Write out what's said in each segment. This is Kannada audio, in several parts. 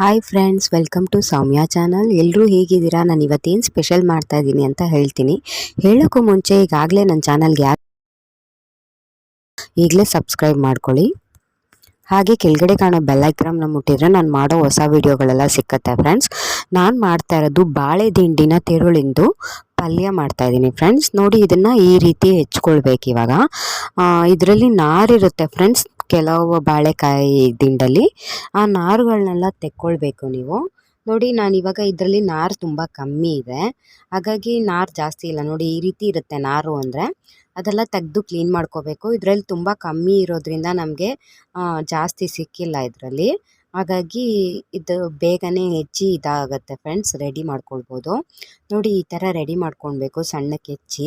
Hi friends, welcome to Soumya channel. ಎಲ್ಲರೂ ಹೇಗಿದ್ದೀರಾ? ನಾನು ಇವತ್ತೇನು ಸ್ಪೆಷಲ್ ಮಾಡ್ತಾ ಇದ್ದೀನಿ ಅಂತ ಹೇಳ್ತೀನಿ. ಹೇಳೋಕ್ಕೂ ಮುಂಚೆ ಈಗಾಗಲೇ ನನ್ನ ಚಾನಲ್ಗೆ ಈಗಲೇ ಸಬ್ಸ್ಕ್ರೈಬ್ ಮಾಡ್ಕೊಳ್ಳಿ. ಹಾಗೆ ಕೆಳಗಡೆ ಕಾಣೋ ಬೆಲ್ ಐಕಾನ್ನ ಮುಟ್ಟಿದ್ರೆ ನಾನು ಮಾಡೋ ಹೊಸ ವೀಡಿಯೋಗಳೆಲ್ಲ ಸಿಕ್ಕತ್ತೆ ಫ್ರೆಂಡ್ಸ್. ನಾನು ಮಾಡ್ತಾ ಇರೋದು ಬಾಳೆ ದಿಂಡಿನ ತಿರುಳಿಂದು ಪಲ್ಯ ಮಾಡ್ತಾ ಇದ್ದೀನಿ ಫ್ರೆಂಡ್ಸ್. ನೋಡಿ, ಇದನ್ನು ಈ ರೀತಿ ಹೆಚ್ಕೊಳ್ಬೇಕು. ಇವಾಗ ಇದರಲ್ಲಿ ನಾರಿರುತ್ತೆ ಫ್ರೆಂಡ್ಸ್, ಕೆಲವು ಬಾಳೆಕಾಯಿ ದಿಂಡಲ್ಲಿ ಆ ನಾರುಗಳನ್ನೆಲ್ಲ ತೆಕ್ಕೊಳ್ಬೇಕು ನೀವು. ನೋಡಿ, ನಾನಿವಾಗ ಇದರಲ್ಲಿ ನಾರು ತುಂಬ ಕಮ್ಮಿ ಇದೆ, ಹಾಗಾಗಿ ನಾರು ಜಾಸ್ತಿ ಇಲ್ಲ. ನೋಡಿ, ಈ ರೀತಿ ಇರುತ್ತೆ ನಾರು ಅಂದರೆ, ಅದೆಲ್ಲ ತೆಗೆದು ಕ್ಲೀನ್ ಮಾಡ್ಕೋಬೇಕು. ಇದರಲ್ಲಿ ತುಂಬ ಕಮ್ಮಿ ಇರೋದ್ರಿಂದ ನಮಗೆ ಜಾಸ್ತಿ ಸಿಕ್ಕಿಲ್ಲ ಇದರಲ್ಲಿ, ಹಾಗಾಗಿ ಇದು ಬೇಗನೆ ಹೆಚ್ಚಿ ಇದಾಗುತ್ತೆ ಫ್ರೆಂಡ್ಸ್. ರೆಡಿ ಮಾಡ್ಕೊಳ್ಬೋದು. ನೋಡಿ, ಈ ಥರ ರೆಡಿ ಮಾಡ್ಕೊಳ್ಬೇಕು ಸಣ್ಣಕ್ಕೆ ಹೆಚ್ಚಿ.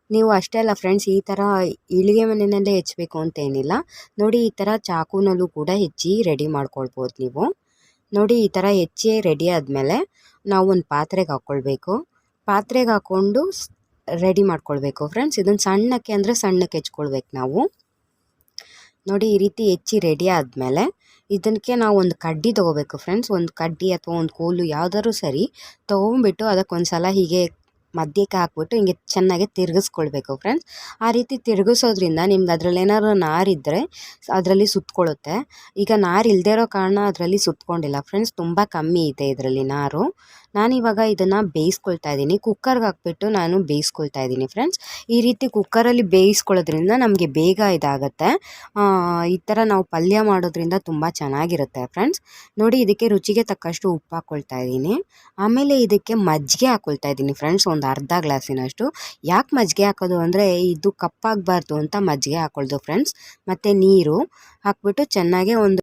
ನೀವು ಅಷ್ಟೇ ಅಲ್ಲ ಫ್ರೆಂಡ್ಸ್, ಈ ಥರ ಇಳಿಗೆ ಮನೆಯಲ್ಲೇ ಹೆಚ್ಚಬೇಕು ಅಂತ ಏನಿಲ್ಲ. ನೋಡಿ, ಈ ಥರ ಚಾಕುನಲ್ಲೂ ಕೂಡ ಹೆಚ್ಚಿ ರೆಡಿ ಮಾಡ್ಕೊಳ್ಬೋದು ನೀವು. ನೋಡಿ, ಈ ಥರ ಹೆಚ್ಚಿ ರೆಡಿ ಆದಮೇಲೆ ನಾವು ಒಂದು ಪಾತ್ರೆಗೆ ಹಾಕ್ಕೊಳ್ಬೇಕು. ಪಾತ್ರೆಗೆ ಹಾಕ್ಕೊಂಡು ರೆಡಿ ಮಾಡ್ಕೊಳ್ಬೇಕು ಫ್ರೆಂಡ್ಸ್. ಇದನ್ನು ಸಣ್ಣಕ್ಕೆ ಅಂದರೆ ಸಣ್ಣಕ್ಕೆ ಹೆಚ್ಕೊಳ್ಬೇಕು ನಾವು. ನೋಡಿ, ಈ ರೀತಿ ಹೆಚ್ಚಿ ರೆಡಿ ಆದಮೇಲೆ ಇದಕ್ಕೆ ನಾವು ಒಂದು ಕಡ್ಡಿ ತೊಗೋಬೇಕು ಫ್ರೆಂಡ್ಸ್. ಒಂದು ಕಡ್ಡಿ ಅಥವಾ ಒಂದು ಕೋಲು ಯಾವುದಾದ್ರೂ ಸರಿ ತೊಗೊಂಡ್ಬಿಟ್ಟು ಅದಕ್ಕೊಂದು ಸಲ ಹೀಗೆ ಮಧ್ಯಕ್ಕೆ ಹಾಕ್ಬಿಟ್ಟು ಹಿಂಗೆ ಚೆನ್ನಾಗಿ ತಿರುಗಿಸ್ಕೊಳ್ಬೇಕು ಫ್ರೆಂಡ್ಸ್. ಆ ರೀತಿ ತಿರುಗಿಸೋದ್ರಿಂದ ನಿಮ್ಗೆ ಅದರಲ್ಲಿ ಏನಾದ್ರು ನಾರಿದ್ದರೆ ಅದರಲ್ಲಿ ಸುತ್ಕೊಳ್ಳುತ್ತೆ. ಈಗ ನಾರು ಇಲ್ಲದೇ ಇರೋ ಕಾರಣ ಅದರಲ್ಲಿ ಸುತ್ಕೊಂಡಿಲ್ಲ ಫ್ರೆಂಡ್ಸ್, ತುಂಬ ಕಮ್ಮಿ ಇದೆ ಇದರಲ್ಲಿ ನಾರು. ನಾನಿವಾಗ ಇದನ್ನು ಬೇಯಿಸ್ಕೊಳ್ತಾ ಇದ್ದೀನಿ. ಕುಕ್ಕರ್ಗೆ ಹಾಕ್ಬಿಟ್ಟು ನಾನು ಬೇಯಿಸ್ಕೊಳ್ತಾ ಇದ್ದೀನಿ ಫ್ರೆಂಡ್ಸ್. ಈ ರೀತಿ ಕುಕ್ಕರಲ್ಲಿ ಬೇಯಿಸ್ಕೊಳ್ಳೋದ್ರಿಂದ ನಮಗೆ ಬೇಗ ಇದಾಗುತ್ತೆ. ಈ ಥರ ನಾವು ಪಲ್ಯ ಮಾಡೋದ್ರಿಂದ ತುಂಬ ಚೆನ್ನಾಗಿರುತ್ತೆ ಫ್ರೆಂಡ್ಸ್. ನೋಡಿ, ಇದಕ್ಕೆ ರುಚಿಗೆ ತಕ್ಕಷ್ಟು ಉಪ್ಪು ಹಾಕ್ಕೊಳ್ತಾ ಇದ್ದೀನಿ. ಆಮೇಲೆ ಇದಕ್ಕೆ ಮಜ್ಜಿಗೆ ಹಾಕ್ಕೊಳ್ತಾ ಇದ್ದೀನಿ ಫ್ರೆಂಡ್ಸ್, ಒಂದು ಅರ್ಧ ಗ್ಲಾಸಿನಷ್ಟು. ಯಾಕೆ ಮಜ್ಜಿಗೆ ಹಾಕೋದು ಅಂದರೆ ಇದು ಕಪ್ಪಾಗಬಾರ್ದು ಅಂತ ಮಜ್ಜಿಗೆ ಹಾಕ್ಕೊಳ್ದು ಫ್ರೆಂಡ್ಸ್. ಮತ್ತು ನೀರು ಹಾಕ್ಬಿಟ್ಟು ಚೆನ್ನಾಗಿ ಒಂದು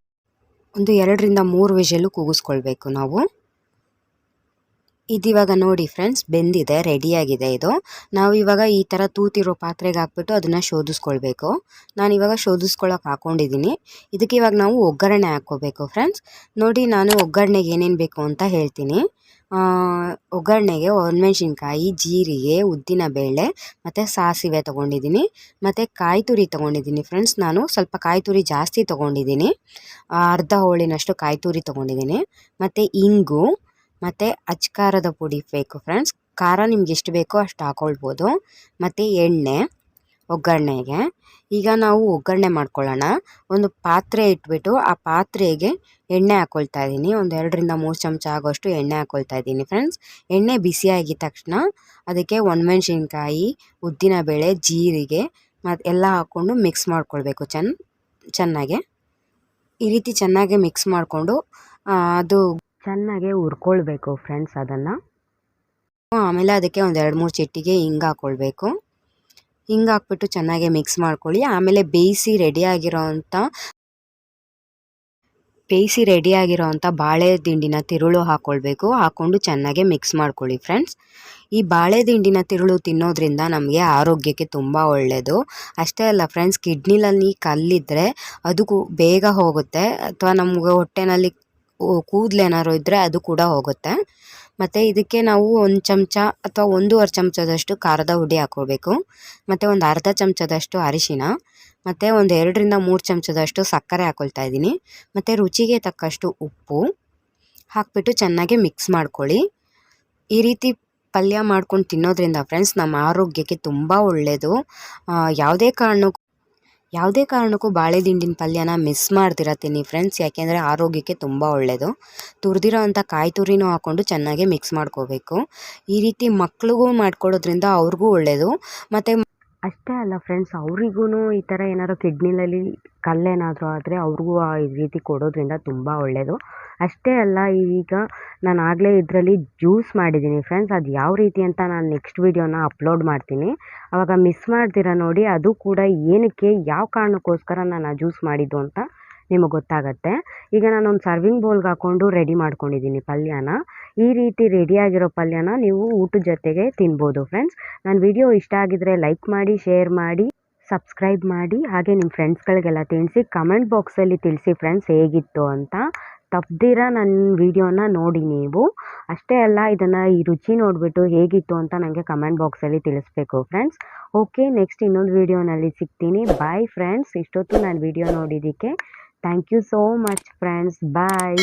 2-3 ವಿಷಲು ಕೂಗಿಸ್ಕೊಳ್ಬೇಕು ನಾವು. ಇದಿವಾಗ ನೋಡಿ ಫ್ರೆಂಡ್ಸ್, ಬೆಂದಿದೆ, ರೆಡಿಯಾಗಿದೆ ಇದು. ನಾವು ಇವಾಗ ಈ ಥರ ತೂತಿರೋ ಪಾತ್ರೆಗೆ ಹಾಕ್ಬಿಟ್ಟು ಅದನ್ನು ಶೋಧಿಸ್ಕೊಳ್ಬೇಕು. ನಾನಿವಾಗ ಶೋಧಿಸ್ಕೊಳ್ಳೋಕೆ ಹಾಕ್ಕೊಂಡಿದ್ದೀನಿ. ಇದಕ್ಕೆ ಇವಾಗ ನಾವು ಒಗ್ಗರಣೆ ಹಾಕ್ಕೋಬೇಕು ಫ್ರೆಂಡ್ಸ್. ನೋಡಿ, ನಾನು ಒಗ್ಗರಣೆಗೆ ಏನೇನು ಬೇಕು ಅಂತ ಹೇಳ್ತೀನಿ. ಒಗ್ಗರಣೆಗೆ ಒಣಮೆಣ್ಸಿನ್ಕಾಯಿ, ಜೀರಿಗೆ, ಉದ್ದಿನಬೇಳೆ ಮತ್ತು ಸಾಸಿವೆ ತೊಗೊಂಡಿದ್ದೀನಿ. ಮತ್ತು ಕಾಯಿ ತುರಿ ತೊಗೊಂಡಿದ್ದೀನಿ ಫ್ರೆಂಡ್ಸ್. ನಾನು ಸ್ವಲ್ಪ ಕಾಯಿ ತುರಿ ಜಾಸ್ತಿ ತೊಗೊಂಡಿದ್ದೀನಿ, ಅರ್ಧ ಹೋಳಿನಷ್ಟು ಕಾಯಿ ತುರಿ ತೊಗೊಂಡಿದ್ದೀನಿ. ಮತ್ತು ಇಂಗು ಮತ್ತು ಅಚ್ಕಾರದ ಪುಡಿ ಬೇಕು ಫ್ರೆಂಡ್ಸ್. ಖಾರ ನಿಮ್ಗೆ ಎಷ್ಟು ಬೇಕೋ ಅಷ್ಟು ಹಾಕ್ಕೊಳ್ಬೋದು. ಮತ್ತು ಎಣ್ಣೆ ಒಗ್ಗರಣೆಗೆ. ಈಗ ನಾವು ಒಗ್ಗರಣೆ ಮಾಡ್ಕೊಳ್ಳೋಣ. ಒಂದು ಪಾತ್ರೆ ಇಟ್ಬಿಟ್ಟು ಆ ಪಾತ್ರೆಗೆ ಎಣ್ಣೆ ಹಾಕ್ಕೊಳ್ತಾ ಇದ್ದೀನಿ. ಒಂದು 2-3 ಚಮಚ ಆಗೋಷ್ಟು ಎಣ್ಣೆ ಹಾಕ್ಕೊಳ್ತಾ ಇದ್ದೀನಿ ಫ್ರೆಂಡ್ಸ್. ಎಣ್ಣೆ ಬಿಸಿಯಾಗಿದ ತಕ್ಷಣ ಅದಕ್ಕೆ ಒಣಮೆಣ್ಸಿನ್ಕಾಯಿ, ಉದ್ದಿನಬೇಳೆ, ಜೀರಿಗೆ ಮತ್ತು ಎಲ್ಲ ಹಾಕ್ಕೊಂಡು ಮಿಕ್ಸ್ ಮಾಡ್ಕೊಳ್ಬೇಕು ಚೆನ್ನಾಗೆ. ಈ ರೀತಿ ಚೆನ್ನಾಗಿ ಮಿಕ್ಸ್ ಮಾಡಿಕೊಂಡು ಅದು ಚೆನ್ನಾಗೆ ಹುರ್ಕೊಳ್ಬೇಕು ಫ್ರೆಂಡ್ಸ್ ಅದನ್ನು. ಆಮೇಲೆ ಅದಕ್ಕೆ ಒಂದು 2-3 ಚಿಟಿಕೆ ಹಿಂಗೆ ಹಾಕ್ಕೊಳ್ಬೇಕು. ಹಿಂಗೆ ಹಾಕ್ಬಿಟ್ಟು ಚೆನ್ನಾಗಿ ಮಿಕ್ಸ್ ಮಾಡ್ಕೊಳ್ಳಿ. ಆಮೇಲೆ ಬೇಯಿಸಿ ರೆಡಿಯಾಗಿರೋವಂಥ ಬಾಳೆ ದಿಂಡಿನ ತಿರುಳು ಹಾಕ್ಕೊಳ್ಬೇಕು. ಹಾಕ್ಕೊಂಡು ಚೆನ್ನಾಗಿ ಮಿಕ್ಸ್ ಮಾಡ್ಕೊಳ್ಳಿ ಫ್ರೆಂಡ್ಸ್. ಈ ಬಾಳೆ ದಿಂಡಿನ ತಿರುಳು ತಿನ್ನೋದ್ರಿಂದ ನಮಗೆ ಆರೋಗ್ಯಕ್ಕೆ ತುಂಬ ಒಳ್ಳೆಯದು. ಅಷ್ಟೇ ಅಲ್ಲ ಫ್ರೆಂಡ್ಸ್, ಕಿಡ್ನಿಲಲ್ಲಿ ಕಲ್ಲಿದ್ದರೆ ಅದು ಬೇಗ ಹೋಗುತ್ತೆ. ಅಥವಾ ನಮ್ಗೆ ಹೊಟ್ಟೆನಲ್ಲಿ ಕೂದಲೇನಾದ್ರು ಇದ್ದರೆ ಅದು ಕೂಡ ಹೋಗುತ್ತೆ. ಮತ್ತು ಇದಕ್ಕೆ ನಾವು 1 ಚಮಚ ಅಥವಾ 1.5 ಚಮಚದಷ್ಟು ಖಾರದ ಹುಡಿ ಹಾಕ್ಕೊಳ್ಬೇಕು. ಮತ್ತು ಒಂದು ಅರ್ಧ ಚಮಚದಷ್ಟು ಅರಿಶಿನ, ಮತ್ತು ಒಂದು 2-3 ಚಮಚದಷ್ಟು ಸಕ್ಕರೆ ಹಾಕ್ಕೊಳ್ತಾ ಇದ್ದೀನಿ. ಮತ್ತು ರುಚಿಗೆ ತಕ್ಕಷ್ಟು ಉಪ್ಪು ಹಾಕ್ಬಿಟ್ಟು ಚೆನ್ನಾಗಿ ಮಿಕ್ಸ್ ಮಾಡ್ಕೊಳ್ಳಿ. ಈ ರೀತಿ ಪಲ್ಯ ಮಾಡ್ಕೊಂಡು ತಿನ್ನೋದ್ರಿಂದ ಫ್ರೆಂಡ್ಸ್ ನಮ್ಮ ಆರೋಗ್ಯಕ್ಕೆ ತುಂಬ ಒಳ್ಳೆಯದು. ಯಾವುದೇ ಕಾರಣಕ್ಕೂ ಬಾಳೆ ದಿಂಡಿನ ಪಲ್ಯನ ಮಿಸ್ ಮಾಡ್ದಿರ ತಿನ್ನಿ ಫ್ರೆಂಡ್ಸ್, ಯಾಕೆಂದರೆ ಆರೋಗ್ಯಕ್ಕೆ ತುಂಬ ಒಳ್ಳೆಯದು. ತುರಿದಿರೋ ಅಂಥ ಕಾಯಿ ತುರಿನೂ ಹಾಕ್ಕೊಂಡು ಚೆನ್ನಾಗಿ ಮಿಕ್ಸ್ ಮಾಡ್ಕೋಬೇಕು. ಈ ರೀತಿ ಮಕ್ಳಿಗೂ ಮಾಡ್ಕೊಡೋದ್ರಿಂದ ಅವ್ರಿಗೂ ಒಳ್ಳೆಯದು. ಮತ್ತು ಅಷ್ಟೇ ಅಲ್ಲ ಫ್ರೆಂಡ್ಸ್, ಅವ್ರಿಗೂ ಈ ಥರ ಏನಾದ್ರು ಕಿಡ್ನಿಲಲ್ಲಿ ಕಲ್ಲೇನಾದರೂ ಆದರೆ ಅವ್ರಿಗೂ ಈ ರೀತಿ ಕೊಡೋದ್ರಿಂದ ತುಂಬ ಒಳ್ಳೆಯದು. ಅಷ್ಟೇ ಅಲ್ಲ, ಈಗ ನಾನು ಆಗಲೇ ಇದರಲ್ಲಿ ಜ್ಯೂಸ್ ಮಾಡಿದ್ದೀನಿ ಫ್ರೆಂಡ್ಸ್. ಅದು ಯಾವ ರೀತಿ ಅಂತ ನಾನು ನೆಕ್ಸ್ಟ್ ವೀಡಿಯೋನ ಅಪ್ಲೋಡ್ ಮಾಡ್ತೀನಿ. ಆವಾಗ ಮಿಸ್ ಮಾಡ್ತೀರಾ ನೋಡಿ. ಅದು ಕೂಡ ಏನಕ್ಕೆ, ಯಾವ ಕಾರಣಕ್ಕೋಸ್ಕರ ನಾನು ಆ ಜ್ಯೂಸ್ ಮಾಡಿದ್ದು ಅಂತ ನಿಮಗೆ ಗೊತ್ತಾಗತ್ತೆ. ಈಗ ನಾನೊಂದು ಸರ್ವಿಂಗ್ ಬೌಲ್ಗೆ ಹಾಕ್ಕೊಂಡು ರೆಡಿ ಮಾಡ್ಕೊಂಡಿದ್ದೀನಿ ಪಲ್ಯನ. ಈ ರೀತಿ ರೆಡಿಯಾಗಿರೋ ಪಲ್ಯನ ನೀವು ಊಟದ ಜೊತೆಗೆ ತಿನ್ಬೋದು ಫ್ರೆಂಡ್ಸ್. ನನ್ನ ವಿಡಿಯೋ ಇಷ್ಟ ಆಗಿದ್ರೆ ಲೈಕ್ ಮಾಡಿ, ಶೇರ್ ಮಾಡಿ, ಸಬ್ಸ್ಕ್ರೈಬ್ ಮಾಡಿ. ಹಾಗೆ ನಿಮ್ಮ ಫ್ರೆಂಡ್ಸ್ಗಳಿಗೆಲ್ಲ ತಿಳಿಸಿ. ಕಮೆಂಟ್ ಬಾಕ್ಸಲ್ಲಿ ತಿಳಿಸಿ ಫ್ರೆಂಡ್ಸ್ ಹೇಗಿತ್ತು ಅಂತ. ತಪ್ಪದಿರ ನನ್ನ ವಿಡಿಯೋನ ನೋಡಿ ನೀವು. ಅಷ್ಟೇ ಅಲ್ಲ, ಈ ರುಚಿ ನೋಡಿಬಿಟ್ಟು ಹೇಗಿತ್ತು ಅಂತ ನನಗೆ ಕಮೆಂಟ್ ಬಾಕ್ಸಲ್ಲಿ ತಿಳಿಸ್ಬೇಕು ಫ್ರೆಂಡ್ಸ್. ಓಕೆ, ನೆಕ್ಸ್ಟ್ ಇನ್ನೊಂದು ವಿಡಿಯೋನಲ್ಲಿ ಸಿಗ್ತೀನಿ. Bye friends. ಇಷ್ಟೊತ್ತು ನಾನು ವಿಡಿಯೋ ನೋಡಿದ್ದಕ್ಕೆ thank you so much friends. Bye.